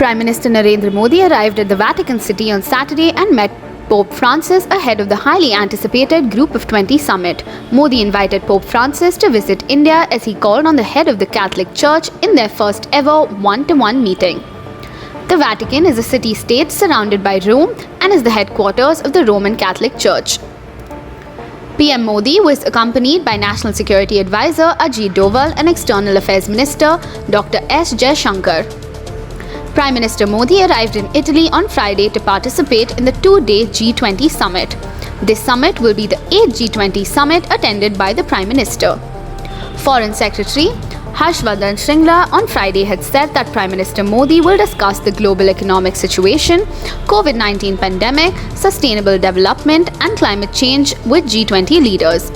Prime Minister Narendra Modi arrived at the Vatican City on Saturday and met Pope Francis ahead of the highly anticipated Group of 20 summit. Modi invited Pope Francis to visit India as he called on the head of the Catholic Church in their first ever one-to-one meeting. The Vatican is a city-state surrounded by Rome and is the headquarters of the Roman Catholic Church. PM Modi was accompanied by National Security Advisor Ajit Doval and External Affairs Minister Dr. S. Jaishankar. Prime Minister Modi arrived in Italy on Friday to participate in the two-day G20 summit. This summit will be the 8th G20 summit attended by the Prime Minister. Foreign Secretary Harshvardhan Shringla on Friday had said that Prime Minister Modi will discuss the global economic situation, COVID-19 pandemic, sustainable development and climate change with G20 leaders.